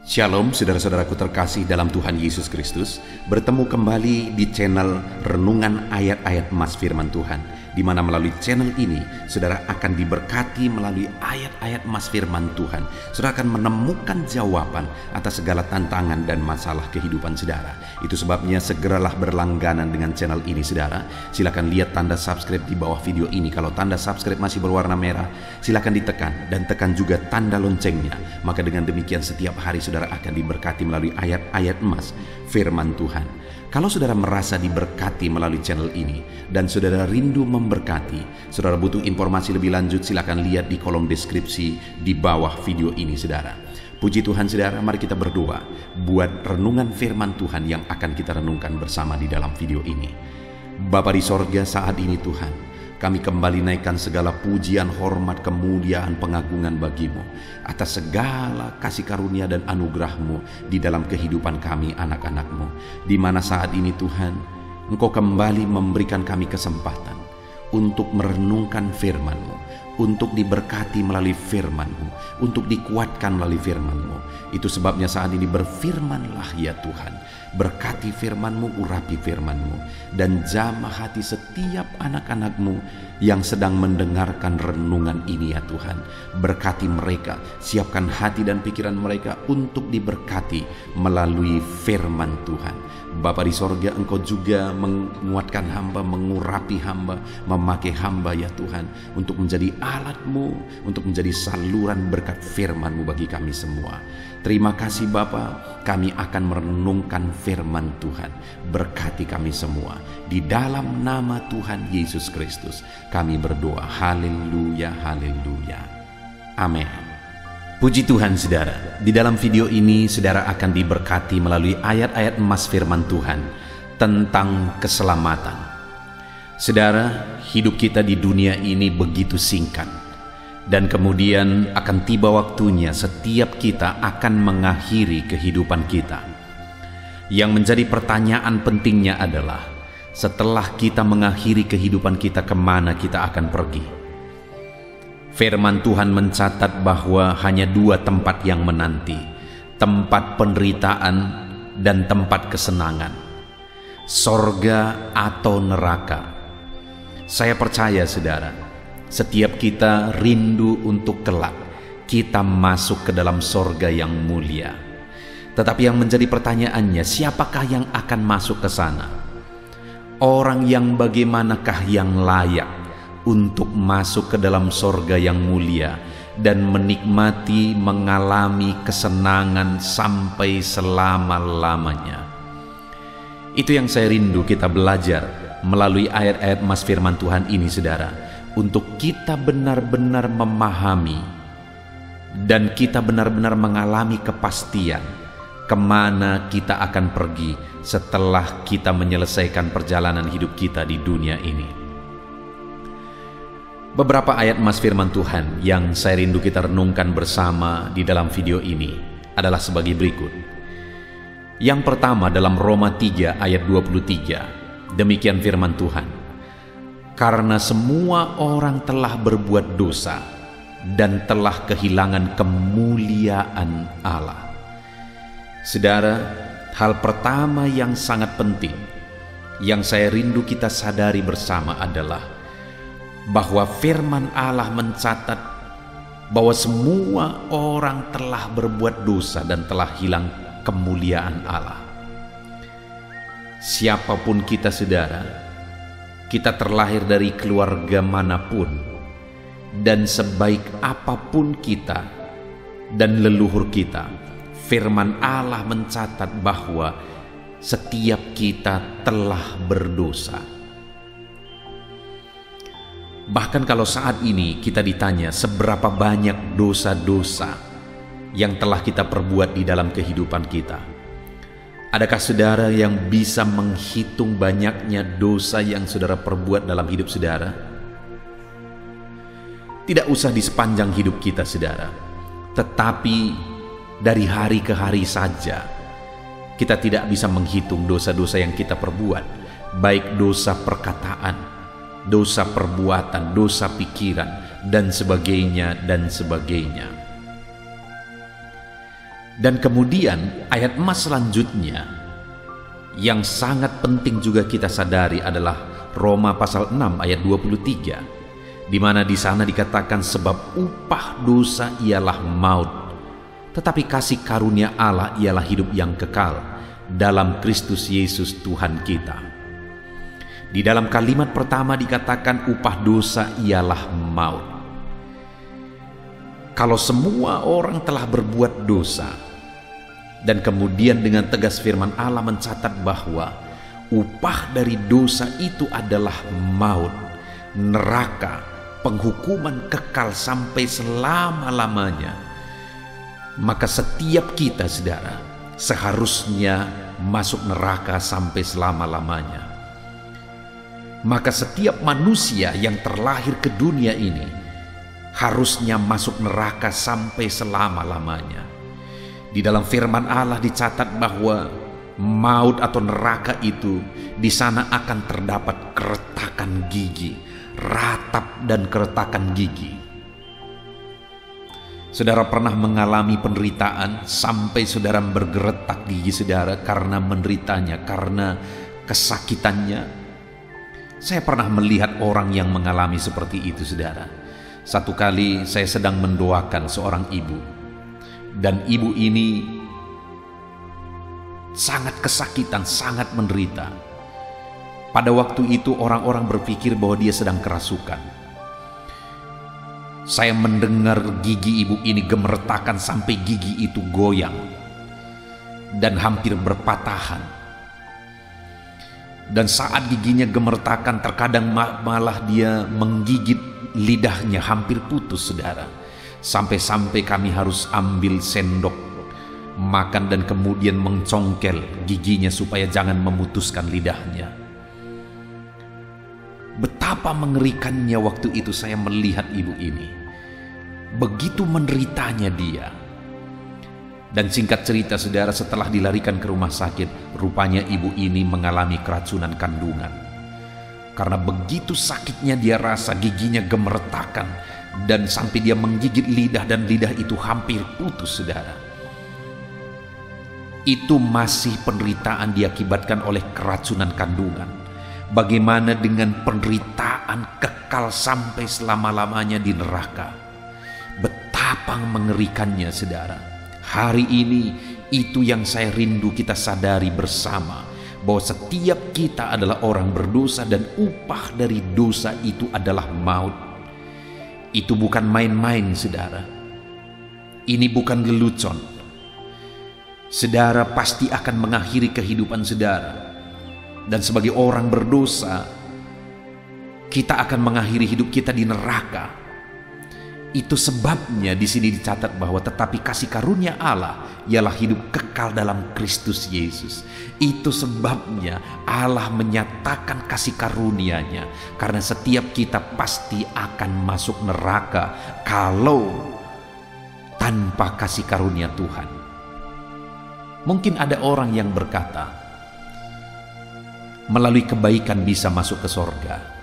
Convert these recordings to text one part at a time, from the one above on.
Shalom saudara-saudaraku terkasih dalam Tuhan Yesus Kristus. Bertemu kembali di channel Renungan Ayat-Ayat Emas Firman Tuhan, di mana melalui channel ini saudara akan diberkati melalui ayat-ayat emas firman Tuhan. Saudara akan menemukan jawaban atas segala tantangan dan masalah kehidupan saudara. Itu sebabnya segeralah berlangganan dengan channel ini saudara. Silakan lihat tanda subscribe di bawah video ini. Kalau tanda subscribe masih berwarna merah, silakan ditekan dan tekan juga tanda loncengnya. Maka dengan demikian setiap hari saudara akan diberkati melalui ayat-ayat emas firman Tuhan. Kalau saudara merasa diberkati melalui channel ini dan saudara rindu memberkati, saudara butuh informasi lebih lanjut, silakan lihat di kolom deskripsi di bawah video ini saudara. Puji Tuhan saudara, mari kita berdoa buat renungan firman Tuhan yang akan kita renungkan bersama di dalam video ini. Bapa di sorga, saat ini Tuhan, kami kembali naikkan segala pujian, hormat, kemuliaan, pengagungan bagimu atas segala kasih karunia dan anugerah-Mu di dalam kehidupan kami anak-anak-Mu, di mana saat ini Tuhan, Engkau kembali memberikan kami kesempatan untuk merenungkan firman-Mu, untuk diberkati melalui firman-Mu, untuk dikuatkan melalui firman-Mu. Itu sebabnya saat ini berfirmanlah ya Tuhan, berkati firman-Mu, urapi firman-Mu, dan jamah hati setiap anak-anak-Mu yang sedang mendengarkan renungan ini ya Tuhan. Berkati mereka, siapkan hati dan pikiran mereka untuk diberkati melalui firman Tuhan. Bapa di sorga, Engkau juga menguatkan hamba, mengurapi hamba, memakai hamba ya Tuhan, untuk menjadi alat-Mu, untuk menjadi saluran berkat firman-Mu bagi kami semua. Terima kasih Bapa, kami akan merenungkan firman Tuhan. Berkati kami semua. Di dalam nama Tuhan Yesus Kristus kami berdoa. Haleluya, haleluya. Amin. Puji Tuhan saudara, di dalam video ini saudara akan diberkati melalui ayat-ayat emas firman Tuhan tentang keselamatan. Saudara, hidup kita di dunia ini begitu singkat, dan kemudian akan tiba waktunya setiap kita akan mengakhiri kehidupan kita. Yang menjadi pertanyaan pentingnya adalah, setelah kita mengakhiri kehidupan kita, kemana kita akan pergi? Firman Tuhan mencatat bahwa hanya dua tempat yang menanti, tempat penderitaan dan tempat kesenangan, sorga atau neraka. Saya percaya saudara, setiap kita rindu untuk kelak kita masuk ke dalam sorga yang mulia. Tetapi yang menjadi pertanyaannya, siapakah yang akan masuk ke sana? Orang yang bagaimanakah yang layak untuk masuk ke dalam sorga yang mulia dan menikmati, mengalami kesenangan sampai selama-lamanya? Itu yang saya rindu kita belajar melalui ayat-ayat emas firman Tuhan ini saudara, untuk kita benar-benar memahami dan kita benar-benar mengalami kepastian kemana kita akan pergi setelah kita menyelesaikan perjalanan hidup kita di dunia ini. Beberapa ayat emas firman Tuhan yang saya rindu kita renungkan bersama di dalam video ini adalah sebagai berikut. Yang pertama dalam Roma 3 ayat 23, demikian firman Tuhan, karena semua orang telah berbuat dosa dan telah kehilangan kemuliaan Allah. Saudara, hal pertama yang sangat penting yang saya rindu kita sadari bersama adalah bahwa firman Allah mencatat bahwa semua orang telah berbuat dosa dan telah hilang kemuliaan Allah. Siapapun kita saudara, kita terlahir dari keluarga manapun, dan sebaik apapun kita dan leluhur kita, firman Allah mencatat bahwa setiap kita telah berdosa. Bahkan kalau saat ini kita ditanya seberapa banyak dosa-dosa yang telah kita perbuat di dalam kehidupan kita, adakah saudara yang bisa menghitung banyaknya dosa yang saudara perbuat dalam hidup saudara? Tidak usah di sepanjang hidup kita saudara, tetapi dari hari ke hari saja kita tidak bisa menghitung dosa-dosa yang kita perbuat, baik dosa perkataan, dosa perbuatan, dosa pikiran, dan sebagainya, dan sebagainya. Dan kemudian ayat emas selanjutnya yang sangat penting juga kita sadari adalah Roma pasal 6 ayat 23, di mana di sana dikatakan sebab upah dosa ialah maut, tetapi kasih karunia Allah ialah hidup yang kekal dalam Kristus Yesus Tuhan kita. Di dalam kalimat pertama dikatakan upah dosa ialah maut. Kalau semua orang telah berbuat dosa, dan kemudian dengan tegas firman Allah mencatat bahwa upah dari dosa itu adalah maut, neraka, penghukuman kekal sampai selama-lamanya, maka setiap kita, saudara, seharusnya masuk neraka sampai selama-lamanya. Maka setiap manusia yang terlahir ke dunia ini harusnya masuk neraka sampai selama-lamanya. Di dalam firman Allah dicatat bahwa maut atau neraka itu di sana akan terdapat keretakan gigi, ratap dan keretakan gigi. Saudara pernah mengalami penderitaan sampai saudara bergeretak gigi saudara karena menderitanya, karena kesakitannya? Saya pernah melihat orang yang mengalami seperti itu, saudara. Satu kali saya sedang mendoakan seorang ibu, dan ibu ini sangat kesakitan, sangat menderita. Pada waktu itu orang-orang berpikir bahwa dia sedang kerasukan. Saya mendengar gigi ibu ini gemertakan sampai gigi itu goyang dan hampir berpatahan. Dan saat giginya gemertakan, terkadang malah dia menggigit lidahnya, hampir putus, saudara. Sampai-sampai kami harus ambil sendok makan dan kemudian mencongkel giginya supaya jangan memutuskan lidahnya. Betapa mengerikannya waktu itu saya melihat ibu ini. Begitu menderitanya dia. Dan singkat cerita, saudara, setelah dilarikan ke rumah sakit, rupanya ibu ini mengalami keracunan kandungan. Karena begitu sakitnya dia rasa, giginya gemertakan dan sampai dia menggigit lidah dan lidah itu hampir putus, saudara. Itu masih penderitaan diakibatkan oleh keracunan kandungan. Bagaimana dengan penderitaan kekal sampai selama-lamanya di neraka? Betapa mengerikannya, saudara. Hari ini itu yang saya rindu kita sadari bersama, bahwa setiap kita adalah orang berdosa dan upah dari dosa itu adalah maut. Itu bukan main-main, saudara. Ini bukan lelucon. Saudara pasti akan mengakhiri kehidupan saudara. Dan sebagai orang berdosa, kita akan mengakhiri hidup kita di neraka. Itu sebabnya di sini dicatat bahwa tetapi kasih karunia Allah ialah hidup kekal dalam Kristus Yesus. Itu sebabnya Allah menyatakan kasih karunia-Nya, karena setiap kita pasti akan masuk neraka kalau tanpa kasih karunia Tuhan. Mungkin ada orang yang berkata, melalui kebaikan bisa masuk ke sorga.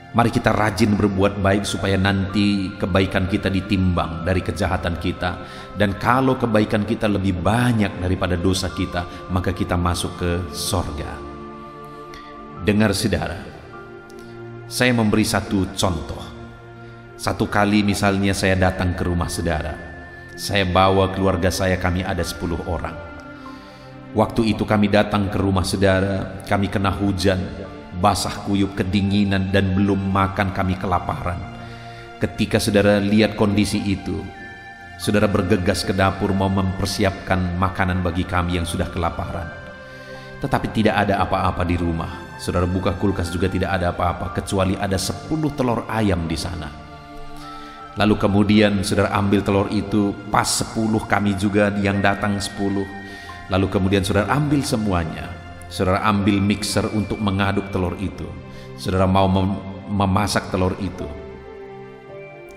Mari kita rajin berbuat baik supaya nanti kebaikan kita ditimbang dari kejahatan kita. Dan kalau kebaikan kita lebih banyak daripada dosa kita, maka kita masuk ke sorga. Dengar, saudara, saya memberi satu contoh. Satu kali misalnya saya datang ke rumah saudara. Saya bawa keluarga saya, kami ada 10 orang. Waktu itu kami datang ke rumah saudara, kami kena hujan, basah kuyup, kedinginan, dan belum makan, kami kelaparan. Ketika saudara lihat kondisi itu, saudara bergegas ke dapur mau mempersiapkan makanan bagi kami yang sudah kelaparan. Tetapi tidak ada apa-apa di rumah. Saudara buka kulkas juga tidak ada apa-apa, kecuali ada 10 telur ayam di sana. Lalu kemudian saudara ambil telur itu, pas 10 kami juga yang datang 10. Lalu kemudian saudara ambil semuanya. Saudara ambil mixer untuk mengaduk telur itu. Saudara mau memasak telur itu.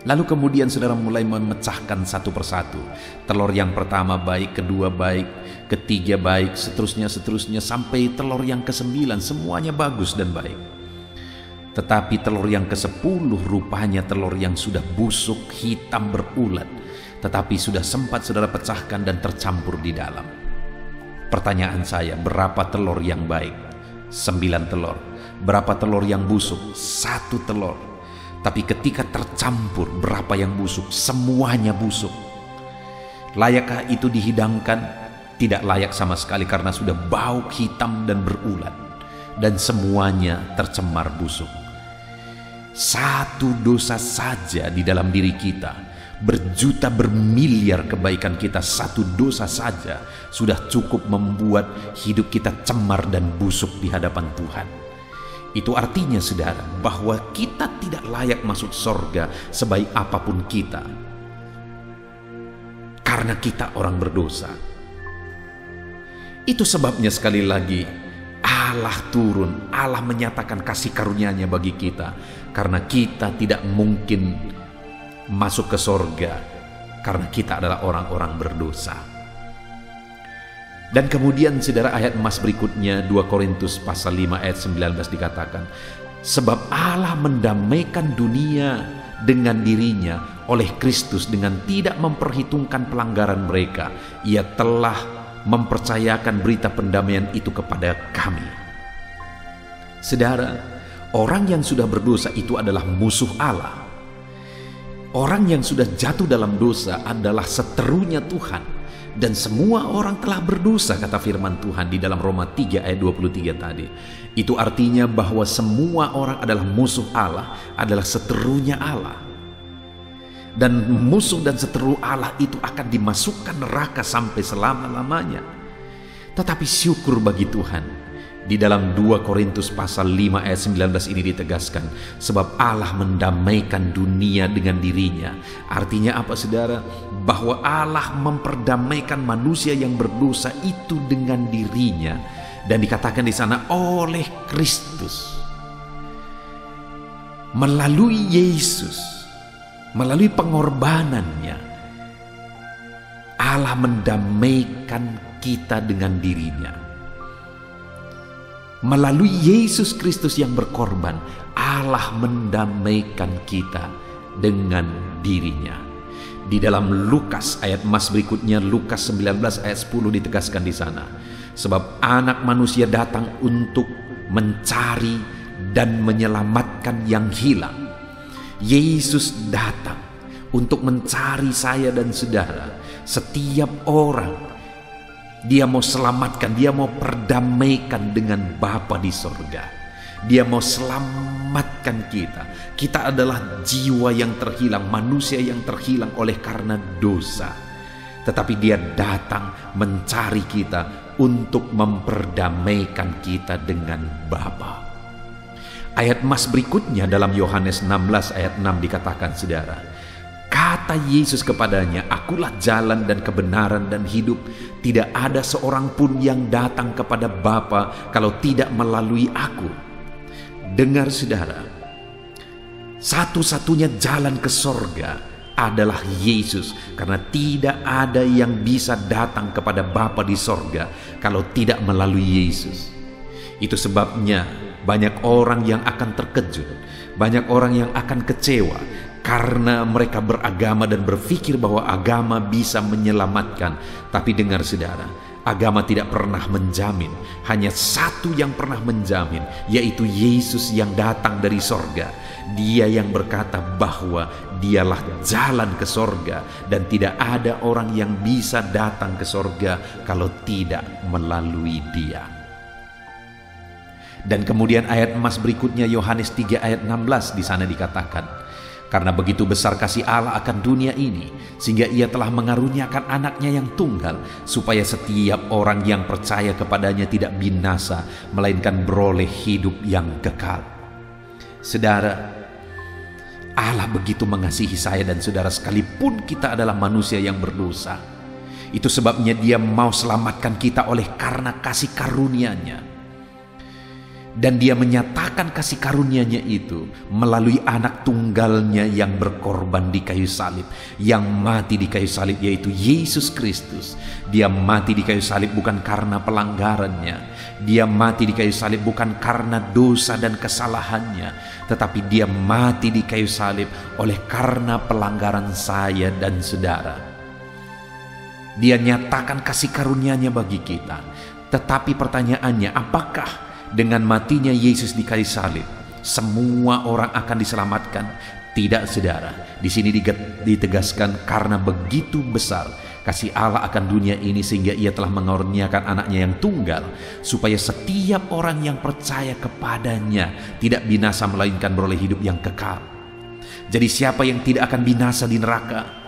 Lalu kemudian saudara mulai memecahkan satu persatu. Telur yang pertama baik, kedua baik, ketiga baik, seterusnya sampai telur yang ke-9 semuanya bagus dan baik. Tetapi telur yang ke-10 rupanya telur yang sudah busuk, hitam berulat. tetapi sudah sempat saudara pecahkan dan tercampur di dalam. Pertanyaan saya, berapa telur yang baik? 9 telur. Berapa telur yang busuk? 1 telur. Tapi ketika tercampur, berapa yang busuk? Semuanya busuk. Layakkah itu dihidangkan? Tidak layak sama sekali, karena sudah bau, hitam dan berulat, dan semuanya tercemar busuk. Satu dosa saja di dalam diri kita, berjuta bermiliar kebaikan kita, satu dosa saja sudah cukup membuat hidup kita cemar dan busuk di hadapan Tuhan. Itu artinya saudara, bahwa kita tidak layak masuk sorga sebaik apapun kita, karena kita orang berdosa. Itu sebabnya sekali lagi Allah turun, Allah menyatakan kasih karunia-Nya bagi kita, karena kita tidak mungkin masuk ke sorga karena kita adalah orang-orang berdosa. Dan kemudian saudara, ayat emas berikutnya 2 Korintus pasal 5 ayat 19 dikatakan, sebab Allah mendamaikan dunia dengan dirinya oleh Kristus dengan tidak memperhitungkan pelanggaran mereka. Ia telah mempercayakan berita pendamaian itu kepada kami. Saudara, orang yang sudah berdosa itu adalah musuh Allah. Orang yang sudah jatuh dalam dosa adalah seterunya Tuhan. Dan semua orang telah berdosa, kata firman Tuhan di dalam Roma 3 ayat 23 tadi. Itu artinya bahwa semua orang adalah musuh Allah, adalah seterunya Allah. Dan musuh dan seteru Allah itu akan dimasukkan neraka sampai selama-lamanya. Tetapi syukur bagi Tuhan, di dalam 2 Korintus pasal 5 ayat 19 ini ditegaskan, sebab Allah mendamaikan dunia dengan dirinya. Artinya apa saudara? Bahwa Allah memperdamaikan manusia yang berdosa itu dengan dirinya. Dan dikatakan di sana oleh Kristus. Melalui Yesus, melalui pengorbanannya, Allah mendamaikan kita dengan dirinya. Melalui Yesus Kristus yang berkorban, Allah mendamaikan kita dengan dirinya. Di dalam Lukas ayat emas berikutnya, Lukas 19 ayat 10 ditegaskan di sana, sebab anak manusia datang untuk mencari dan menyelamatkan yang hilang. Yesus datang untuk mencari saya dan saudara. Setiap orang Dia mau selamatkan, Dia mau perdamaikan dengan Bapa di sorga. Dia mau selamatkan kita. Kita adalah jiwa yang terhilang, manusia yang terhilang oleh karena dosa. Tetapi Dia datang mencari kita untuk memperdamaikan kita dengan Bapa. Ayat emas berikutnya dalam Yohanes 16 ayat 6 dikatakan saudara, kata Yesus kepadanya, akulah jalan dan kebenaran dan hidup. Tidak ada seorang pun yang datang kepada Bapa kalau tidak melalui aku. Dengar saudara, satu-satunya jalan ke sorga adalah Yesus, karena tidak ada yang bisa datang kepada Bapa di sorga kalau tidak melalui Yesus. Itu sebabnya banyak orang yang akan terkejut, banyak orang yang akan kecewa, karena mereka beragama dan berpikir bahwa agama bisa menyelamatkan. Tapi dengar saudara, agama tidak pernah menjamin. Hanya satu yang pernah menjamin, yaitu Yesus yang datang dari sorga. Dia yang berkata bahwa Dialah jalan ke sorga, dan tidak ada orang yang bisa datang ke sorga kalau tidak melalui Dia. Dan kemudian ayat emas berikutnya Yohanes 3 ayat 16 di sana dikatakan, karena begitu besar kasih Allah akan dunia ini, sehingga Ia telah mengaruniakan anaknya yang tunggal, supaya setiap orang yang percaya kepadanya tidak binasa, melainkan beroleh hidup yang kekal. Saudara, Allah begitu mengasihi saya dan saudara, sekalipun kita adalah manusia yang berdosa. Itu sebabnya Dia mau selamatkan kita oleh karena kasih karunia-Nya. Dan Dia menyatakan kasih karunia-Nya itu melalui anak tunggalnya yang berkorban di kayu salib, yang mati di kayu salib, yaitu Yesus Kristus. Dia mati di kayu salib bukan karena pelanggarannya, Dia mati di kayu salib bukan karena dosa dan kesalahannya, tetapi Dia mati di kayu salib oleh karena pelanggaran saya dan saudara. Dia nyatakan kasih karunia-Nya bagi kita. Tetapi pertanyaannya, apakah dengan matinya Yesus di kayu salib semua orang akan diselamatkan? Tidak, saudara. Di sini ditegaskan karena begitu besar kasih Allah akan dunia ini sehingga Ia telah mengaruniakan anaknya yang tunggal, supaya setiap orang yang percaya kepadanya tidak binasa melainkan beroleh hidup yang kekal. Jadi siapa yang tidak akan binasa di neraka?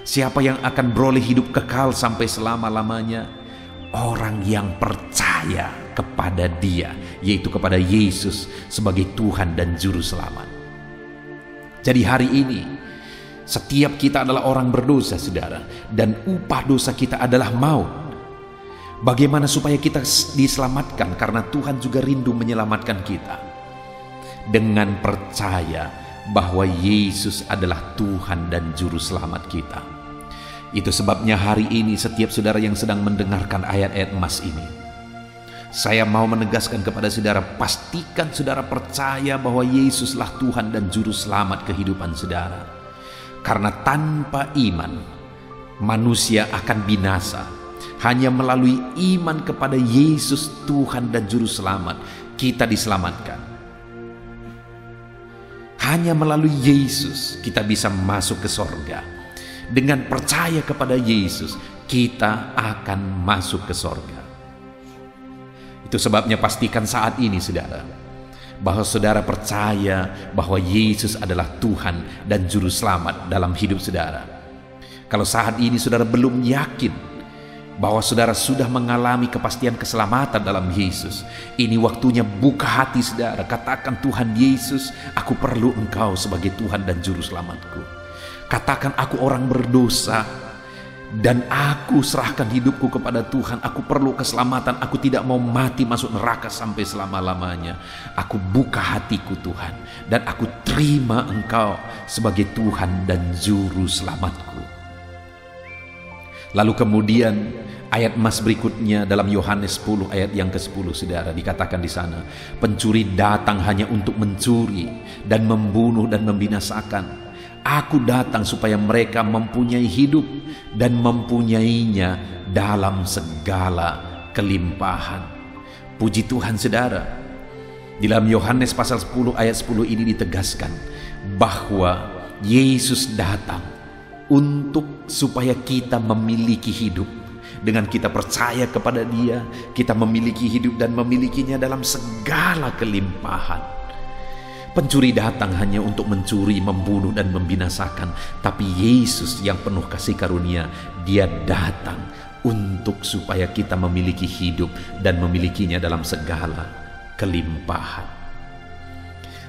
Siapa yang akan beroleh hidup kekal sampai selama-lamanya? Orang yang percaya kepada Dia, yaitu kepada Yesus sebagai Tuhan dan Juru Selamat. Jadi hari ini setiap kita adalah orang berdosa, saudara, dan upah dosa kita adalah maut. Bagaimana supaya kita diselamatkan? Karena Tuhan juga rindu menyelamatkan kita dengan percaya bahwa Yesus adalah Tuhan dan Juru Selamat kita. Itu sebabnya hari ini setiap saudara yang sedang mendengarkan ayat-ayat emas ini, saya mau menegaskan kepada saudara, pastikan saudara percaya bahwa Yesuslah Tuhan dan Juru Selamat kehidupan saudara. Karena tanpa iman, manusia akan binasa. Hanya melalui iman kepada Yesus Tuhan dan Juru Selamat, kita diselamatkan. Hanya melalui Yesus kita bisa masuk ke sorga. Dengan percaya kepada Yesus, kita akan masuk ke sorga. Itu sebabnya pastikan saat ini, saudara, bahwa saudara percaya bahwa Yesus adalah Tuhan dan Juru Selamat dalam hidup saudara. Kalau saat ini saudara belum yakin bahwa saudara sudah mengalami kepastian keselamatan dalam Yesus, ini waktunya buka hati saudara. Katakan, Tuhan Yesus, aku perlu Engkau sebagai Tuhan dan Juru Selamatku. Katakan, aku orang berdosa dan aku serahkan hidupku kepada Tuhan. Aku perlu keselamatan. Aku tidak mau mati masuk neraka sampai selama-lamanya. Aku buka hatiku, Tuhan, dan aku terima Engkau sebagai Tuhan dan Juru Selamatku. Lalu kemudian ayat emas berikutnya dalam Yohanes 10 ayat yang ke-10, saudara, dikatakan di sana, pencuri datang hanya untuk mencuri dan membunuh dan membinasakan. Aku datang supaya mereka mempunyai hidup dan mempunyainya dalam segala kelimpahan. Puji Tuhan, saudara. Di dalam Yohanes pasal 10 ayat 10 ini ditegaskan bahwa Yesus datang untuk supaya kita memiliki hidup. Dengan kita percaya kepada Dia, kita memiliki hidup dan memilikinya dalam segala kelimpahan. Pencuri datang hanya untuk mencuri, membunuh, dan membinasakan. Tapi Yesus yang penuh kasih karunia, Dia datang untuk supaya kita memiliki hidup dan memilikinya dalam segala kelimpahan.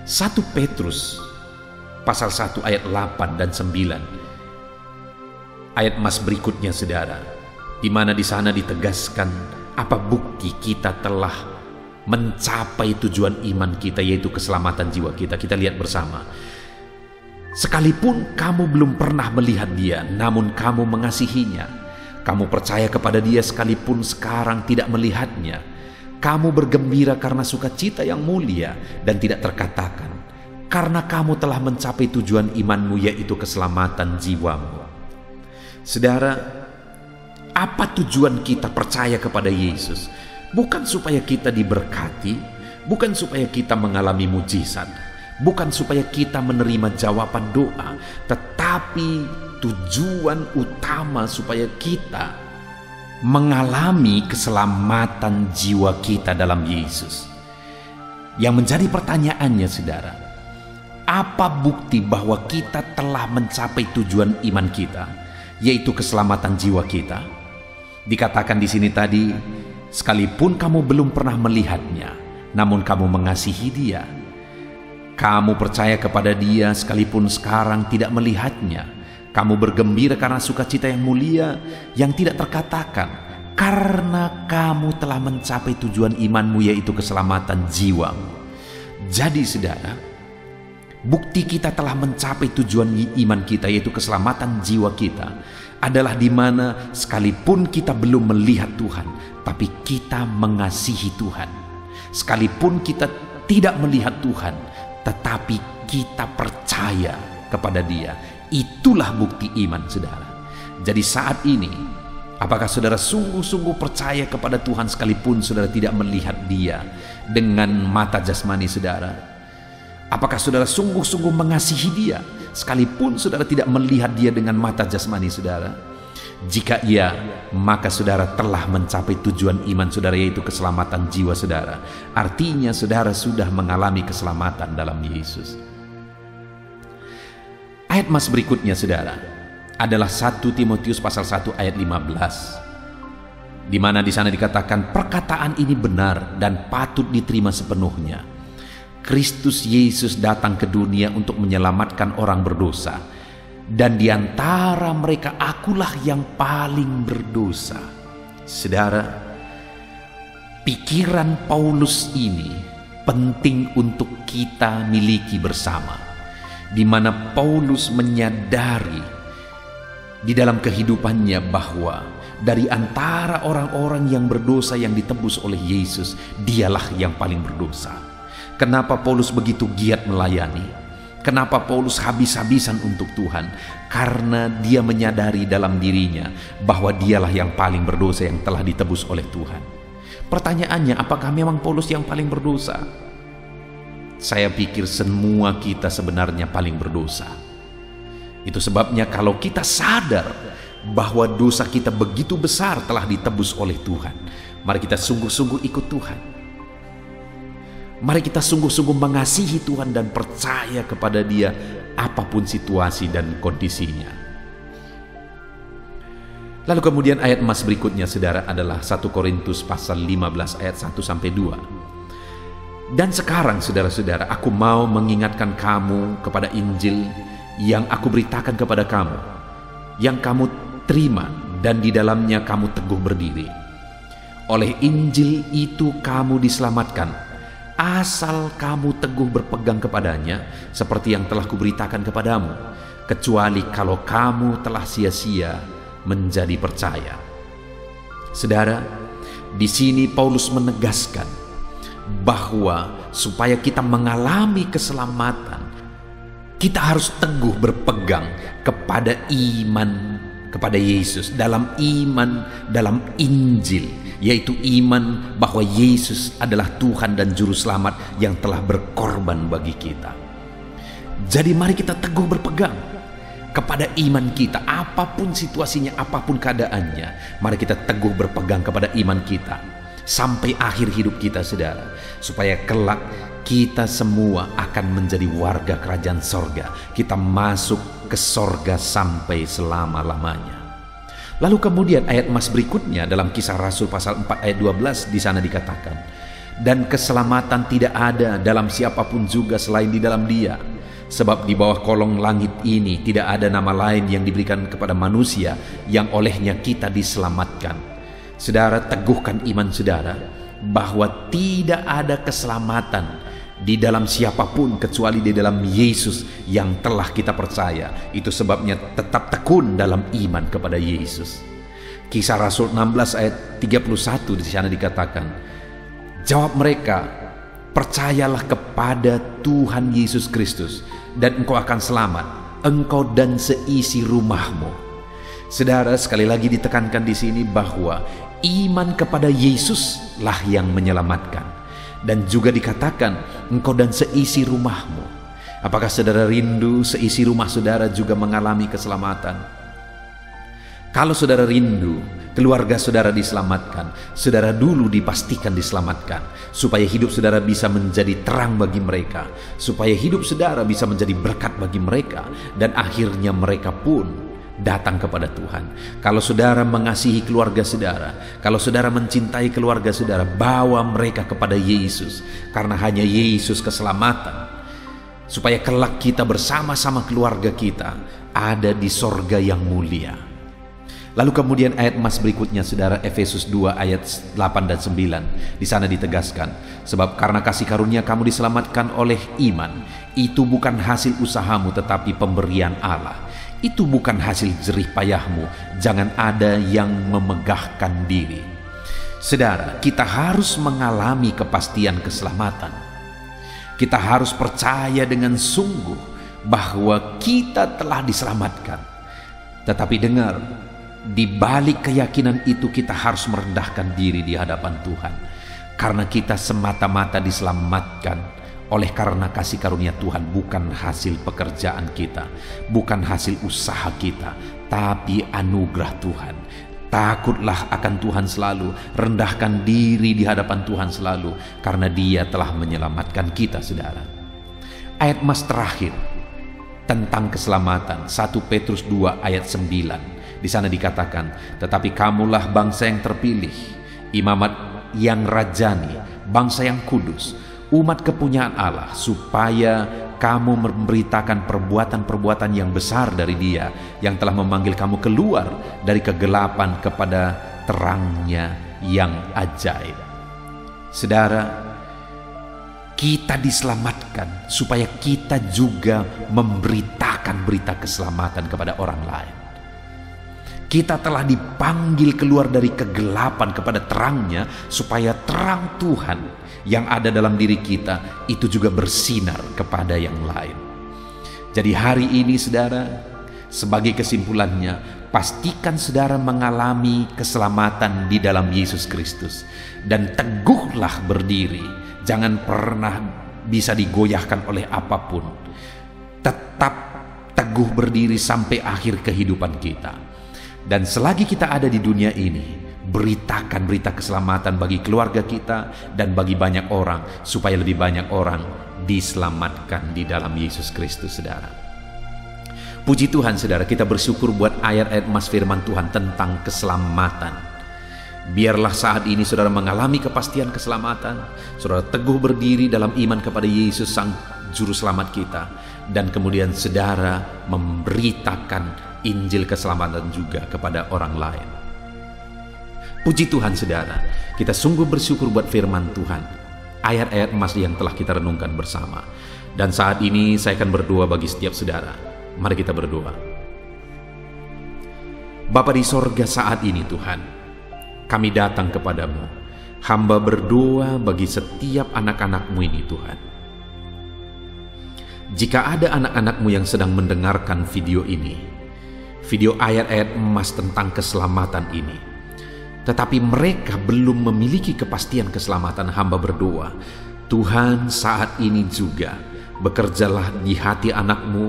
1 Petrus pasal 1 ayat 8 dan 9. Ayat emas berikutnya, saudara, di mana di sana ditegaskan apa bukti kita telah mencapai tujuan iman kita, yaitu keselamatan jiwa kita. Kita lihat bersama. Sekalipun kamu belum pernah melihat Dia, namun kamu mengasihinya. Kamu percaya kepada Dia sekalipun sekarang tidak melihatnya. Kamu bergembira karena sukacita yang mulia dan tidak terkatakan, karena kamu telah mencapai tujuan imanmu, yaitu keselamatan jiwamu. Saudara, apa tujuan kita percaya kepada Yesus? Bukan supaya kita diberkati, bukan supaya kita mengalami mujizat, bukan supaya kita menerima jawaban doa, tetapi tujuan utama supaya kita mengalami keselamatan jiwa kita dalam Yesus. Yang menjadi pertanyaannya, saudara, apa bukti bahwa kita telah mencapai tujuan iman kita, yaitu keselamatan jiwa kita? Dikatakan di sini tadi, sekalipun kamu belum pernah melihatnya, namun kamu mengasihi Dia. Kamu percaya kepada Dia sekalipun sekarang tidak melihatnya. Kamu bergembira karena sukacita yang mulia yang tidak terkatakan, karena kamu telah mencapai tujuan imanmu, yaitu keselamatan jiwamu. Jadi saudara, bukti kita telah mencapai tujuan iman kita, yaitu keselamatan jiwa kita, adalah di mana sekalipun kita belum melihat Tuhan, tapi kita mengasihi Tuhan. Sekalipun kita tidak melihat Tuhan, tetapi kita percaya kepada Dia. Itulah bukti iman, saudara. Jadi saat ini, Apakah saudara sungguh-sungguh percaya kepada Tuhan sekalipun saudara tidak melihat Dia dengan mata jasmani saudara? Apakah saudara sungguh-sungguh mengasihi Dia sekalipun saudara tidak melihat Dia dengan mata jasmani saudara? Jika iya, maka saudara telah mencapai tujuan iman saudara, yaitu keselamatan jiwa saudara. Artinya saudara sudah mengalami keselamatan dalam Yesus. Ayat mas berikutnya saudara adalah 1 Timotius pasal 1 ayat 15, di mana di sana dikatakan perkataan ini benar dan patut diterima sepenuhnya. Kristus Yesus datang ke dunia untuk menyelamatkan orang berdosa, dan di antara mereka akulah yang paling berdosa. Saudara, pikiran Paulus ini penting untuk kita miliki bersama, di mana Paulus menyadari di dalam kehidupannya bahwa dari antara orang-orang yang berdosa yang ditebus oleh Yesus, dialah yang paling berdosa. Kenapa Paulus begitu giat melayani? Kenapa Paulus habis-habisan untuk Tuhan? Karena dia menyadari dalam dirinya bahwa dialah yang paling berdosa yang telah ditebus oleh Tuhan. Pertanyaannya, apakah memang Paulus yang paling berdosa? Saya pikir semua kita sebenarnya paling berdosa. Itu sebabnya kalau kita sadar bahwa dosa kita begitu besar telah ditebus oleh Tuhan, mari kita sungguh-sungguh ikut Tuhan. Mari kita sungguh-sungguh mengasihi Tuhan dan percaya kepada Dia apapun situasi dan kondisinya. Lalu kemudian ayat emas berikutnya saudara adalah 1 Korintus pasal 15 ayat 1-2. Dan sekarang saudara-saudara, aku mau mengingatkan kamu kepada Injil yang aku beritakan kepada kamu, yang kamu terima dan di dalamnya kamu teguh berdiri. Oleh Injil itu kamu diselamatkan, asal kamu teguh berpegang kepadanya, seperti yang telah kuberitakan kepadamu, kecuali kalau kamu telah sia-sia menjadi percaya. Saudara, di sini Paulus menegaskan bahwa supaya kita mengalami keselamatan, kita harus teguh berpegang kepada iman kepada Yesus, dalam iman dalam Injil, yaitu iman bahwa Yesus adalah Tuhan dan Juru Selamat yang telah berkorban bagi kita. Jadi mari kita teguh berpegang kepada iman kita, apapun situasinya, apapun keadaannya. Mari kita teguh berpegang kepada iman kita sampai akhir hidup kita saudara, supaya kelak kita semua akan menjadi warga kerajaan sorga. Kita masuk ke sorga sampai selama-lamanya. Lalu kemudian ayat emas berikutnya dalam Kisah Rasul pasal 4 ayat 12, di sana dikatakan, dan keselamatan tidak ada dalam siapapun juga selain di dalam Dia, sebab di bawah kolong langit ini tidak ada nama lain yang diberikan kepada manusia yang olehnya kita diselamatkan. Saudara, teguhkan iman saudara bahwa tidak ada keselamatan di dalam siapapun kecuali di dalam Yesus yang telah kita percaya. Itu sebabnya tetap tekun dalam iman kepada Yesus. Kisah Rasul 16 ayat 31 di sana dikatakan, jawab mereka, percayalah kepada Tuhan Yesus Kristus dan engkau akan selamat, engkau dan seisi rumahmu. Saudara, sekali lagi ditekankan di sini bahwa iman kepada Yesus lah yang menyelamatkan, dan juga dikatakan engkau dan seisi rumahmu. Apakah saudara rindu seisi rumah saudara juga mengalami keselamatan? Kalau saudara rindu keluarga saudara diselamatkan, saudara dulu dipastikan diselamatkan, supaya hidup saudara bisa menjadi terang bagi mereka, supaya hidup saudara bisa menjadi berkat bagi mereka, dan akhirnya mereka pun datang kepada Tuhan. Kalau saudara mengasihi keluarga saudara, kalau saudara mencintai keluarga saudara, bawa mereka kepada Yesus, karena hanya Yesus keselamatan, supaya kelak kita bersama-sama keluarga kita ada di sorga yang mulia. Lalu kemudian ayat emas berikutnya saudara, Efesus 2 ayat 8 dan 9, di sana ditegaskan, sebab karena kasih karunia kamu diselamatkan oleh iman, itu bukan hasil usahamu tetapi pemberian Allah. Itu bukan hasil jerih payahmu, jangan ada yang memegahkan diri. Saudara, kita harus mengalami kepastian keselamatan. Kita harus percaya dengan sungguh bahwa kita telah diselamatkan. Tetapi dengar, di balik keyakinan itu kita harus merendahkan diri di hadapan Tuhan. Karena kita semata-mata diselamatkan oleh karena kasih karunia Tuhan, bukan hasil pekerjaan kita, bukan hasil usaha kita, tapi anugerah Tuhan. Takutlah akan Tuhan selalu, rendahkan diri di hadapan Tuhan selalu, karena Dia telah menyelamatkan kita, saudara. Ayat emas terakhir tentang keselamatan, 1 Petrus 2 ayat 9. Di sana dikatakan, tetapi kamulah bangsa yang terpilih, imamat yang rajani, bangsa yang kudus, umat kepunyaan Allah, supaya kamu memberitakan perbuatan-perbuatan yang besar dari Dia yang telah memanggil kamu keluar dari kegelapan kepada terangnya yang ajaib. Saudara, kita diselamatkan supaya kita juga memberitakan berita keselamatan kepada orang lain. Kita telah dipanggil keluar dari kegelapan kepada terangnya, supaya terang Tuhan yang ada dalam diri kita itu juga bersinar kepada yang lain. Jadi hari ini, saudara, sebagai kesimpulannya, pastikan saudara mengalami keselamatan di dalam Yesus Kristus, dan teguhlah berdiri. Jangan pernah bisa digoyahkan oleh apapun. Tetap teguh berdiri sampai akhir kehidupan kita. Dan selagi kita ada di dunia ini, beritakan berita keselamatan bagi keluarga kita dan bagi banyak orang, supaya lebih banyak orang diselamatkan di dalam Yesus Kristus, saudara. Puji Tuhan, saudara, kita bersyukur buat ayat-ayat emas firman Tuhan tentang keselamatan. Biarlah saat ini saudara mengalami kepastian keselamatan, saudara teguh berdiri dalam iman kepada Yesus Sang Juru Selamat kita, dan kemudian saudara memberitakan Injil keselamatan juga kepada orang lain. Puji Tuhan, saudara, kita sungguh bersyukur buat firman Tuhan, ayat-ayat emas yang telah kita renungkan bersama. Dan saat ini saya akan berdoa bagi setiap saudara. Mari kita berdoa. Bapa di sorga, saat ini Tuhan, kami datang kepadamu. Hamba berdoa bagi setiap anak-anak-Mu ini, Tuhan. Jika ada anak-anak-Mu yang sedang mendengarkan video ini, video ayat-ayat emas tentang keselamatan ini, tetapi mereka belum memiliki kepastian keselamatan, hamba berdoa, Tuhan saat ini juga bekerjalah di hati anak-Mu,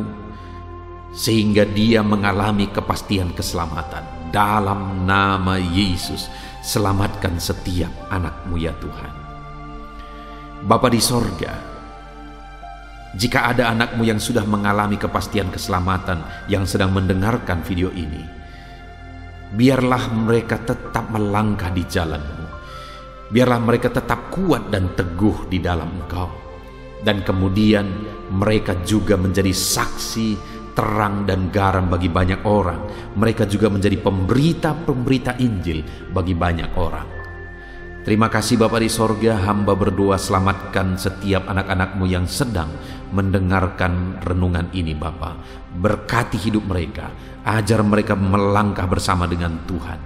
sehingga dia mengalami kepastian keselamatan. Dalam nama Yesus, selamatkan setiap anak-Mu ya Tuhan. Bapa di sorga, jika ada anak-Mu yang sudah mengalami kepastian keselamatan yang sedang mendengarkan video ini, biarlah mereka tetap melangkah di jalan-Mu. Biarlah mereka tetap kuat dan teguh di dalam Engkau. Dan kemudian mereka juga menjadi saksi, terang dan garam bagi banyak orang. Mereka juga menjadi pemberita-pemberita Injil bagi banyak orang. Terima kasih Bapa di sorga, hamba berdoa selamatkan setiap anak-anak-Mu yang sedang mendengarkan renungan ini Bapa. Berkati hidup mereka, ajar mereka melangkah bersama dengan Tuhan,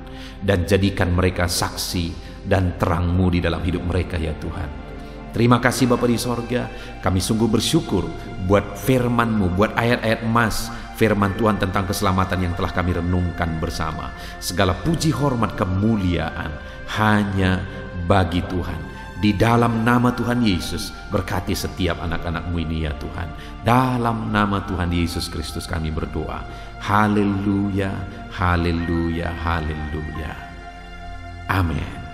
dan jadikan mereka saksi dan terang-Mu di dalam hidup mereka ya Tuhan. Terima kasih Bapa di sorga, kami sungguh bersyukur buat firman-Mu, buat ayat-ayat emas firman Tuhan tentang keselamatan yang telah kami renungkan bersama. Segala puji, hormat, kemuliaan hanya bagi Tuhan. Di dalam nama Tuhan Yesus, berkati setiap anak-anak-Mu ini ya Tuhan. Dalam nama Tuhan Yesus Kristus kami berdoa. Haleluya, haleluya, haleluya. Amin.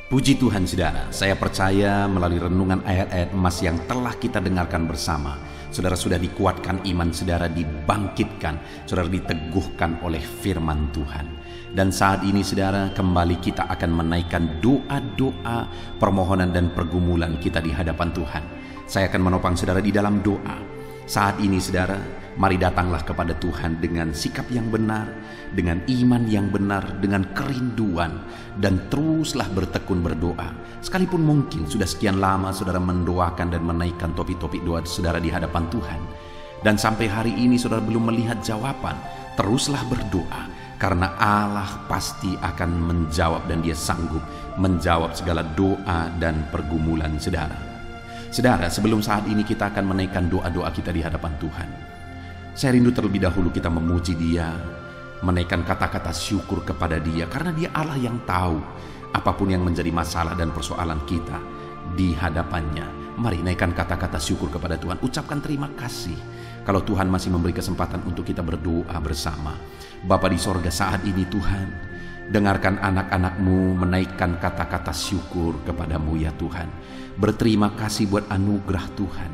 Puji Tuhan, saudara, saya percaya melalui renungan ayat-ayat emas yang telah kita dengarkan bersama, saudara sudah dikuatkan iman, saudara dibangkitkan, saudara diteguhkan oleh firman Tuhan. Dan saat ini saudara, kembali kita akan menaikkan doa-doa permohonan dan pergumulan kita di hadapan Tuhan. Saya akan menopang saudara di dalam doa. Saat ini saudara, mari datanglah kepada Tuhan dengan sikap yang benar, dengan iman yang benar, dengan kerinduan, dan teruslah bertekun berdoa. Sekalipun mungkin sudah sekian lama saudara mendoakan dan menaikkan topik-topik doa saudara di hadapan Tuhan, dan sampai hari ini saudara belum melihat jawaban, teruslah berdoa, karena Allah pasti akan menjawab dan Dia sanggup menjawab segala doa dan pergumulan saudara. Saudara, sebelum saat ini kita akan menaikkan doa-doa kita di hadapan Tuhan, saya rindu terlebih dahulu kita memuji Dia menaikkan kata-kata syukur kepada Dia, karena Dia Allah yang tahu apapun yang menjadi masalah dan persoalan kita di hadapannya. Mari naikkan kata-kata syukur kepada Tuhan. Ucapkan terima kasih kalau Tuhan masih memberi kesempatan untuk kita berdoa bersama. Bapa di sorga, saat ini Tuhan, dengarkan anak-anak-Mu menaikkan kata-kata syukur kepada-Mu ya Tuhan. Berterima kasih buat anugerah Tuhan.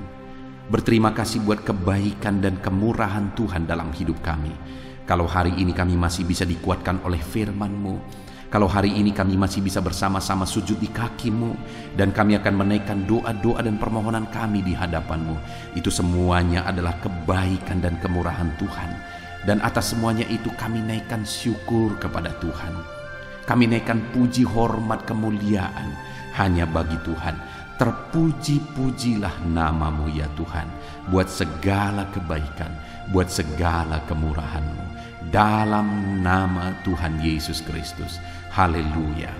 Berterima kasih buat kebaikan dan kemurahan Tuhan dalam hidup kami. Kalau hari ini kami masih bisa dikuatkan oleh firman-Mu, kalau hari ini kami masih bisa bersama-sama sujud di kaki-Mu, dan kami akan menaikkan doa-doa dan permohonan kami di hadapan-Mu, itu semuanya adalah kebaikan dan kemurahan Tuhan. Dan atas semuanya itu kami naikkan syukur kepada Tuhan. Kami naikkan puji, hormat, kemuliaan hanya bagi Tuhan. Terpuji-pujilah nama-Mu ya Tuhan, buat segala kebaikan, buat segala kemurahan-Mu, dalam nama Tuhan Yesus Kristus. Haleluya.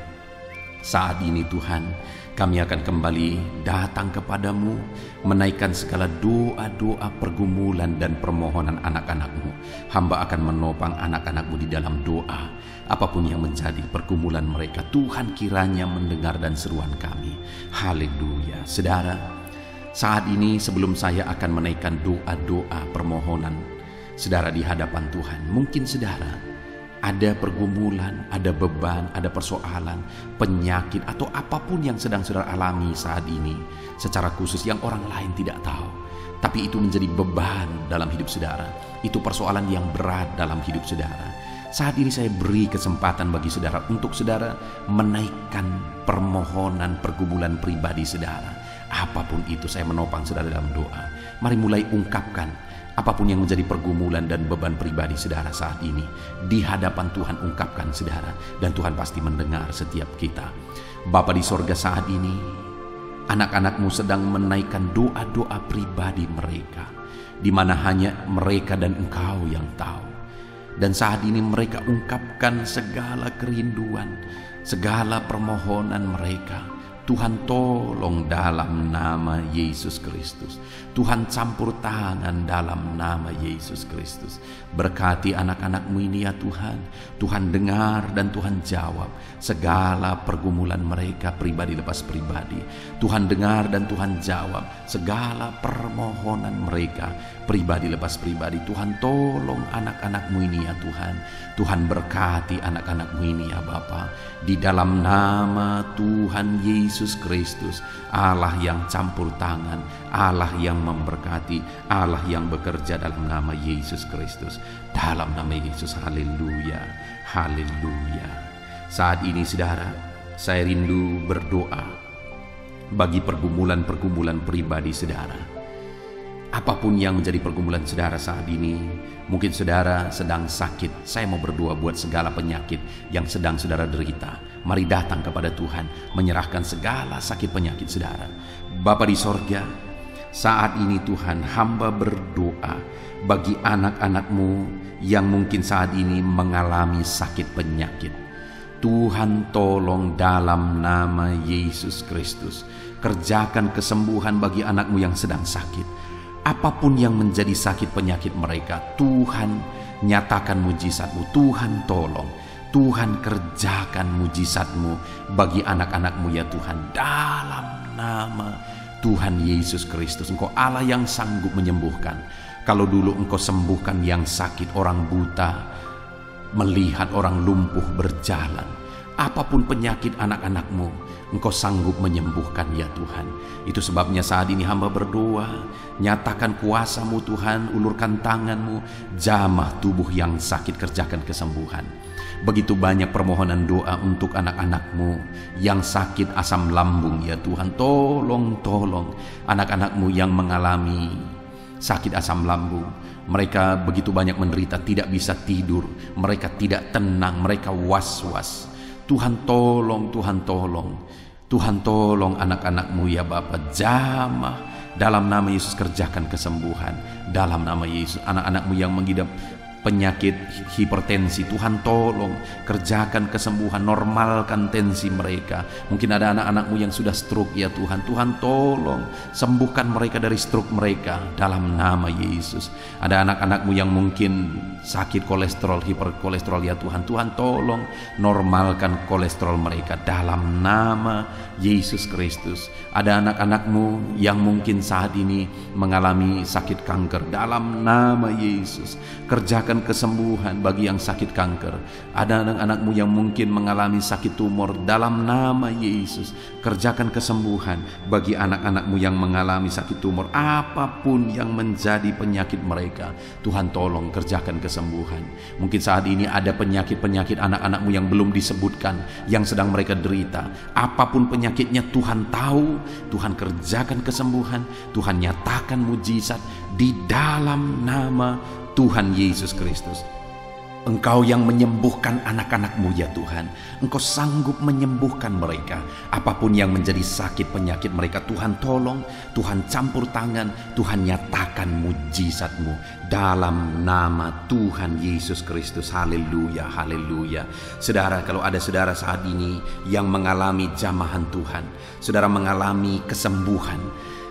Saat ini Tuhan, kami akan kembali datang kepada-Mu, menaikkan segala doa-doa, pergumulan dan permohonan anak-anak-Mu. Hamba akan menopang anak-anak-Mu di dalam doa. Apapun yang menjadi pergumulan mereka, Tuhan kiranya mendengar dan seruan kami. Haleluya. Saudara, saat ini sebelum saya akan menaikkan doa-doa permohonan saudara di hadapan Tuhan, mungkin saudara ada pergumulan, ada beban, ada persoalan, penyakit, atau apapun yang sedang saudara alami saat ini secara khusus yang orang lain tidak tahu, tapi itu menjadi beban dalam hidup saudara. Itu persoalan yang berat dalam hidup saudara. Saat ini saya beri kesempatan bagi saudara untuk saudara menaikkan permohonan pergumulan pribadi saudara. Apapun itu, saya menopang saudara dalam doa. Mari mulai ungkapkan apapun yang menjadi pergumulan dan beban pribadi saudara saat ini. Di hadapan Tuhan ungkapkan saudara, dan Tuhan pasti mendengar setiap kita. Bapa di sorga, saat ini anak-anak-Mu sedang menaikkan doa-doa pribadi mereka, di mana hanya mereka dan Engkau yang tahu. Dan saat ini mereka ungkapkan segala kerinduan, segala permohonan mereka. Tuhan tolong dalam nama Yesus Kristus. Tuhan campur tangan dalam nama Yesus Kristus. Berkati anak-anak-Mu ini ya Tuhan. Tuhan dengar dan Tuhan jawab segala pergumulan mereka pribadi lepas pribadi. Tuhan dengar dan Tuhan jawab segala permohonan mereka pribadi lepas pribadi. Tuhan tolong anak-anak-Mu ini ya Tuhan. Tuhan berkati anak-anak-Mu ini ya Bapa. Di dalam nama Tuhan Yesus Kristus, Allah yang campur tangan, Allah yang memberkati, Allah yang bekerja dalam nama Yesus Kristus. Dalam nama Yesus, haleluya, haleluya. Saat ini saudara, saya rindu berdoa bagi pergumulan-pergumulan pribadi saudara. Apapun yang menjadi pergumulan saudara saat ini, mungkin saudara sedang sakit. Saya mau berdoa buat segala penyakit yang sedang saudara derita. Mari datang kepada Tuhan, menyerahkan segala sakit penyakit saudara. Bapa di sorga, saat ini Tuhan, hamba berdoa bagi anak-anak-Mu yang mungkin saat ini mengalami sakit penyakit. Tuhan tolong dalam nama Yesus Kristus, kerjakan kesembuhan bagi anak-Mu yang sedang sakit. Apapun yang menjadi sakit penyakit mereka, Tuhan nyatakan mujizat-Mu. Tuhan tolong, Tuhan kerjakan mujizat-Mu bagi anak-anak-Mu ya Tuhan. Dalam nama Tuhan Yesus Kristus, Engkau Allah yang sanggup menyembuhkan. Kalau dulu Engkau sembuhkan yang sakit, orang buta melihat, orang lumpuh berjalan, apapun penyakit anak-anak-Mu, Engkau sanggup menyembuhkan ya Tuhan. Itu sebabnya saat ini hamba berdoa, nyatakan kuasa-Mu Tuhan, ulurkan tangan-Mu, jamah tubuh yang sakit, kerjakan kesembuhan. Begitu banyak permohonan doa untuk anak-anak-Mu yang sakit asam lambung ya Tuhan. Tolong anak-anak-Mu yang mengalami sakit asam lambung. Mereka begitu banyak menderita, tidak bisa tidur, mereka tidak tenang, mereka was-was. Tuhan tolong, Tuhan tolong. Tuhan tolong anak-anak-Mu ya Bapa, jamah dalam nama Yesus, kerjakan kesembuhan dalam nama Yesus. Anak-anak-Mu yang mengidap penyakit hipertensi, Tuhan tolong kerjakan kesembuhan, normalkan tensi mereka. Mungkin ada anak-anakmu yang sudah stroke ya Tuhan, Tuhan tolong sembuhkan mereka dari stroke mereka dalam nama Yesus. Ada anak-anakmu yang mungkin sakit kolesterol, hiperkolesterol ya Tuhan, Tuhan tolong normalkan kolesterol mereka dalam nama Yesus Kristus. Ada anak-anakmu yang mungkin saat ini mengalami sakit kanker, dalam nama Yesus kerjakan kesembuhan bagi yang sakit kanker. Ada anak-anakmu yang mungkin mengalami sakit tumor, dalam nama Yesus kerjakan kesembuhan bagi anak-anakmu yang mengalami sakit tumor. Apapun yang menjadi penyakit mereka, Tuhan tolong kerjakan kesembuhan. Mungkin saat ini ada penyakit-penyakit anak-anakmu yang belum disebutkan, yang sedang mereka derita. Apapun penyakitnya Tuhan tahu, Tuhan kerjakan kesembuhan, Tuhan nyatakan mujizat di dalam nama Tuhan Yesus Kristus. Engkau yang menyembuhkan anak-anakmu ya Tuhan, Engkau sanggup menyembuhkan mereka. Apapun yang menjadi sakit penyakit mereka, Tuhan tolong, Tuhan campur tangan, Tuhan nyatakan mujizat-Mu dalam nama Tuhan Yesus Kristus. Haleluya, haleluya. Saudara, kalau ada saudara saat ini yang mengalami jamahan Tuhan, saudara mengalami kesembuhan,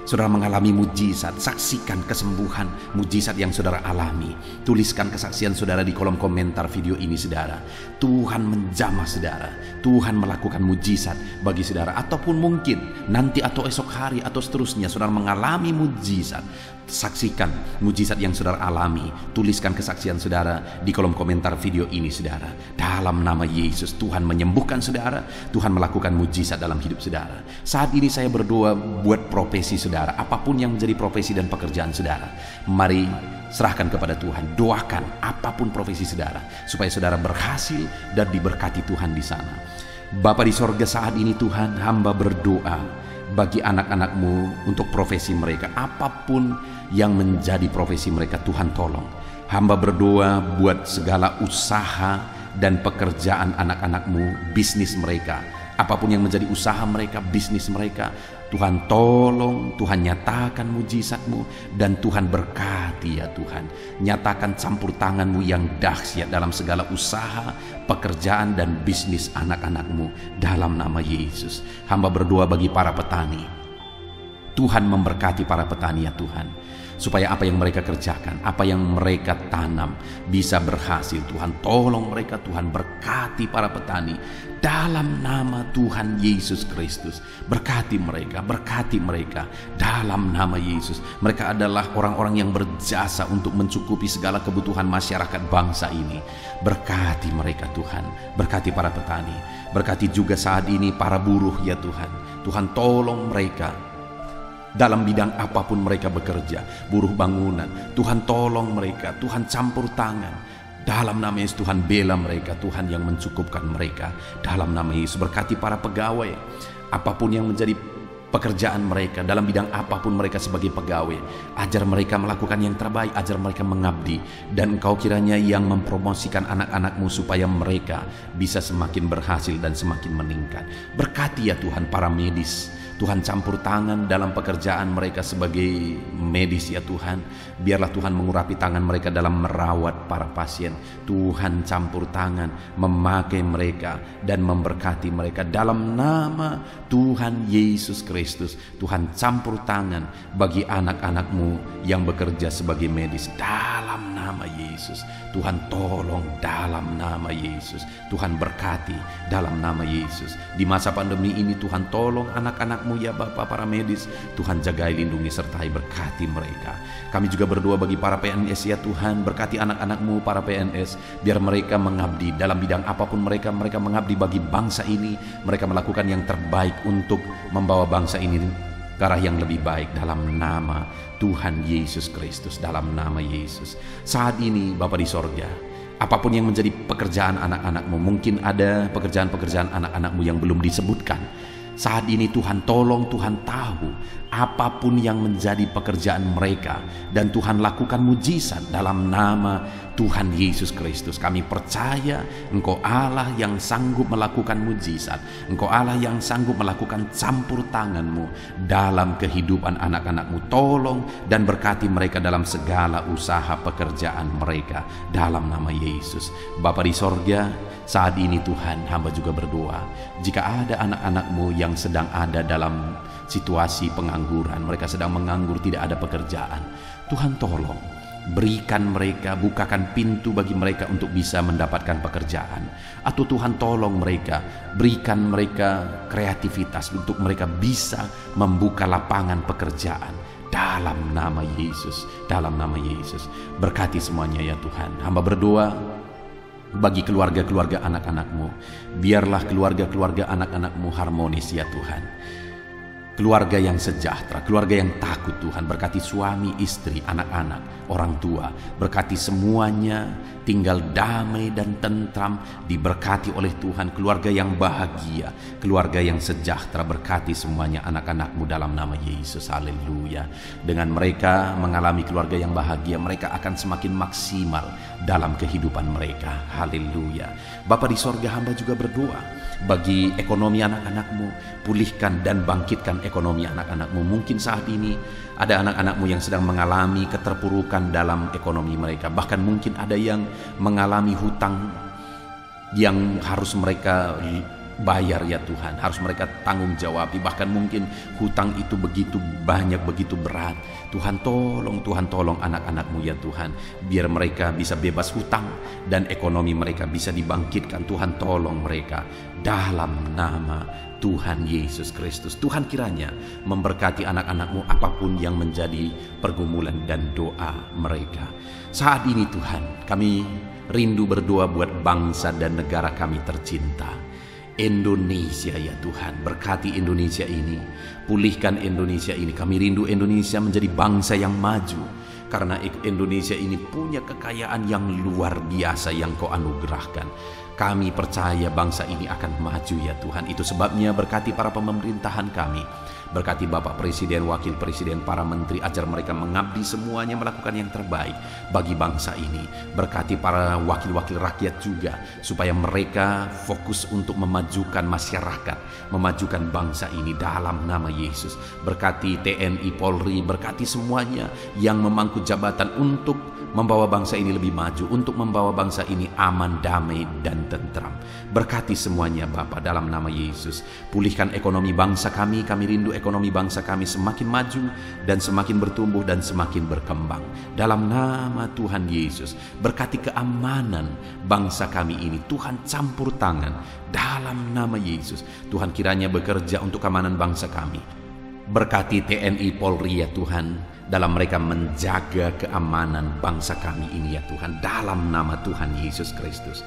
saudara mengalami mujizat, saksikan kesembuhan, mujizat yang saudara alami. Tuliskan kesaksian saudara di kolom komentar video ini saudara. Tuhan menjamah saudara, Tuhan melakukan mujizat bagi saudara. Ataupun mungkin nanti atau esok hari atau seterusnya saudara mengalami mujizat. Saksikan mujizat yang saudara alami. Tuliskan kesaksian saudara di kolom komentar video ini saudara. Dalam nama Yesus, Tuhan menyembuhkan saudara, Tuhan melakukan mujizat dalam hidup saudara. Saat ini saya berdoa buat profesi saudara, apapun yang menjadi profesi dan pekerjaan saudara. Mari serahkan kepada Tuhan, doakan apapun profesi saudara, supaya saudara berhasil dan diberkati Tuhan di sana. Bapa di sorga, saat ini Tuhan, hamba berdoa bagi anak-anakmu untuk profesi mereka, apapun yang menjadi profesi mereka, Tuhan tolong. Hamba berdoa buat segala usaha dan pekerjaan anak-anakmu, bisnis mereka, apapun yang menjadi usaha mereka, bisnis mereka, Tuhan tolong, Tuhan nyatakan mujizat-Mu, dan Tuhan berkati ya Tuhan. Nyatakan campur tangan-Mu yang dahsyat dalam segala usaha, pekerjaan dan bisnis anak-anak-Mu dalam nama Yesus. Hamba berdoa bagi para petani, Tuhan memberkati para petani ya Tuhan, supaya apa yang mereka kerjakan, apa yang mereka tanam bisa berhasil. Tuhan tolong mereka, Tuhan berkati para petani dalam nama Tuhan Yesus Kristus. Berkati mereka dalam nama Yesus. Mereka adalah orang-orang yang berjasa untuk mencukupi segala kebutuhan masyarakat bangsa ini. Berkati mereka Tuhan, berkati para petani, berkati juga saat ini para buruh ya Tuhan. Tuhan tolong mereka dalam bidang apapun mereka bekerja, buruh bangunan, Tuhan tolong mereka, Tuhan campur tangan. Dalam nama Yesus, Tuhan bela mereka, Tuhan yang mencukupkan mereka. Dalam nama Yesus, berkati para pegawai, apapun yang menjadi pekerjaan mereka, dalam bidang apapun mereka sebagai pegawai, ajar mereka melakukan yang terbaik, ajar mereka mengabdi. Dan Engkau kiranya yang mempromosikan anak-anak-Mu supaya mereka bisa semakin berhasil dan semakin meningkat. Berkati ya Tuhan para medis, Tuhan campur tangan dalam pekerjaan mereka sebagai medis ya Tuhan. Biarlah Tuhan mengurapi tangan mereka dalam merawat para pasien. Tuhan campur tangan, memakai mereka dan memberkati mereka dalam nama Tuhan Yesus Kristus. Tuhan campur tangan bagi anak-anak-Mu yang bekerja sebagai medis dalam nama Yesus. Tuhan tolong dalam nama Yesus. Tuhan berkati dalam nama Yesus. Di masa pandemi ini Tuhan tolong anak-anak-Mu ya Bapa para medis. Tuhan jagai, lindungi, sertai, berkati mereka. Kami juga berdoa bagi para PNS ya Tuhan. Berkati anak-anak-Mu para PNS, biar mereka mengabdi dalam bidang apapun mereka mengabdi bagi bangsa ini. Mereka melakukan yang terbaik untuk membawa bangsa ini ke arah yang lebih baik dalam nama Tuhan Yesus Kristus. Dalam nama Yesus, saat ini Bapa di sorga, apapun yang menjadi pekerjaan anak-anak-Mu, mungkin ada pekerjaan-pekerjaan anak-anak-Mu yang belum disebutkan. Saat ini Tuhan tolong, Tuhan tahu apapun yang menjadi pekerjaan mereka, dan Tuhan lakukan mujizat dalam nama Tuhan Yesus Kristus. Kami percaya Engkau Allah yang sanggup melakukan mujizat, Engkau Allah yang sanggup melakukan campur tangan-Mu dalam kehidupan anak-anak-Mu. Tolong dan berkati mereka dalam segala usaha pekerjaan mereka dalam nama Yesus. Bapa di sorga, saat ini Tuhan, hamba juga berdoa, jika ada anak-anak-Mu yang sedang ada dalam situasi pengangguran, mereka sedang menganggur, tidak ada pekerjaan, Tuhan tolong berikan mereka, bukakan pintu bagi mereka untuk bisa mendapatkan pekerjaan. Atau Tuhan tolong mereka, berikan mereka kreativitas untuk mereka bisa membuka lapangan pekerjaan dalam nama Yesus, dalam nama Yesus. Berkati semuanya ya Tuhan. Hamba berdoa bagi keluarga-keluarga anak-anak-Mu, biarlah keluarga-keluarga anak-anak-Mu harmonis ya Tuhan. Keluarga yang sejahtera, keluarga yang takut Tuhan. Berkati suami, istri, anak-anak, orang tua. Berkati semuanya tinggal damai dan tentram, diberkati oleh Tuhan. Keluarga yang bahagia, keluarga yang sejahtera. Berkati semuanya anak-anak-Mu dalam nama Yesus. Haleluya. Dengan mereka mengalami keluarga yang bahagia, mereka akan semakin maksimal dalam kehidupan mereka. Haleluya. Bapa di sorga, hamba juga berdoa bagi ekonomi anak-anak-Mu. Pulihkan dan bangkitkan ekonomi anak-anak-Mu. Mungkin saat ini ada anak-anak-Mu yang sedang mengalami keterpurukan dalam ekonomi mereka. Bahkan mungkin ada yang mengalami hutang yang harus mereka bayar ya Tuhan, harus mereka tanggung jawab. Bahkan mungkin hutang itu begitu banyak, begitu berat. Tuhan tolong anak-anak-Mu ya Tuhan, biar mereka bisa bebas hutang dan ekonomi mereka bisa dibangkitkan. Tuhan tolong mereka dalam nama Tuhan Yesus Kristus. Tuhan kiranya memberkati anak-anak-Mu apapun yang menjadi pergumulan dan doa mereka. Saat ini Tuhan, kami rindu berdoa buat bangsa dan negara kami tercinta, Indonesia ya Tuhan. Berkati Indonesia ini, pulihkan Indonesia ini. Kami rindu Indonesia menjadi bangsa yang maju, karena Indonesia ini punya kekayaan yang luar biasa yang Kau anugerahkan. Kami percaya bangsa ini akan maju ya Tuhan. Itu sebabnya berkati para pemerintahan kami, berkati Bapak Presiden, Wakil Presiden, para menteri, ajar mereka mengabdi semuanya melakukan yang terbaik bagi bangsa ini. Berkati para wakil-wakil rakyat juga, supaya mereka fokus untuk memajukan masyarakat, memajukan bangsa ini dalam nama Yesus. Berkati TNI, Polri, berkati semuanya yang memangku jabatan untuk membawa bangsa ini lebih maju, untuk membawa bangsa ini aman, damai, dan tentram. Berkati semuanya Bapa dalam nama Yesus. Pulihkan ekonomi bangsa kami. Kami rindu ekonomi bangsa kami semakin maju dan semakin bertumbuh dan semakin berkembang dalam nama Tuhan Yesus. Berkati keamanan bangsa kami ini, Tuhan campur tangan dalam nama Yesus. Tuhan kiranya bekerja untuk keamanan bangsa kami. Berkati TNI, Polri ya Tuhan, dalam mereka menjaga keamanan bangsa kami ini ya Tuhan, dalam nama Tuhan Yesus Kristus.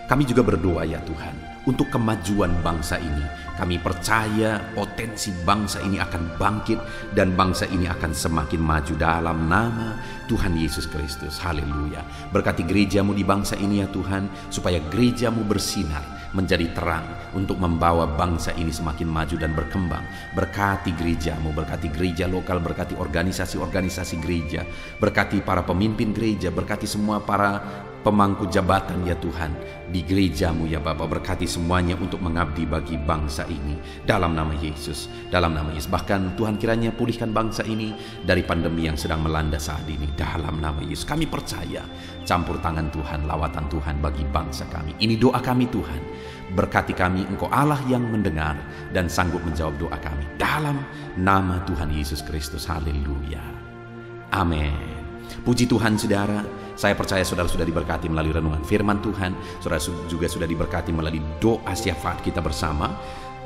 Kami juga berdoa ya Tuhan untuk kemajuan bangsa ini. Kami percaya potensi bangsa ini akan bangkit dan bangsa ini akan semakin maju dalam nama Tuhan Yesus Kristus. Haleluya. Berkati gereja-Mu di bangsa ini ya Tuhan, supaya gereja-Mu bersinar menjadi terang untuk membawa bangsa ini semakin maju dan berkembang. Berkati gereja-Mu, berkati gereja lokal, berkati organisasi-organisasi gereja, berkati para pemimpin gereja, berkati semua para pemangku jabatan ya Tuhan di gereja-Mu ya Bapa. Berkati semuanya untuk mengabdi bagi bangsa ini dalam nama Yesus, dalam nama Yesus. Bahkan Tuhan kiranya pulihkan bangsa ini dari pandemi yang sedang melanda saat ini dalam nama Yesus. Kami percaya campur tangan Tuhan, lawatan Tuhan bagi bangsa kami. Ini doa kami Tuhan. Berkati kami, Engkau Allah yang mendengar dan sanggup menjawab doa kami dalam nama Tuhan Yesus Kristus. Haleluya. Amin. Puji Tuhan saudara, saya percaya saudara sudah diberkati melalui renungan firman Tuhan. Saudara juga sudah diberkati melalui doa syafaat kita bersama.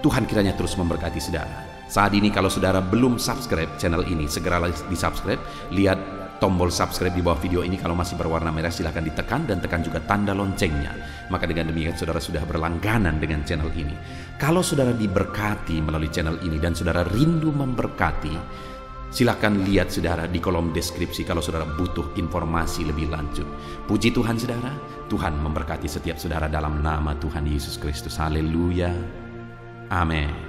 Tuhan kiranya terus memberkati saudara. Saat ini kalau saudara belum subscribe channel ini, segeralah di subscribe. Lihat tombol subscribe di bawah video ini. Kalau masih berwarna merah silahkan ditekan, dan tekan juga tanda loncengnya. Maka dengan demikian saudara sudah berlangganan dengan channel ini. Kalau saudara diberkati melalui channel ini dan saudara rindu memberkati, silakan lihat saudara di kolom deskripsi kalau saudara butuh informasi lebih lanjut. Puji Tuhan saudara, Tuhan memberkati setiap saudara dalam nama Tuhan Yesus Kristus. Haleluya. Amin.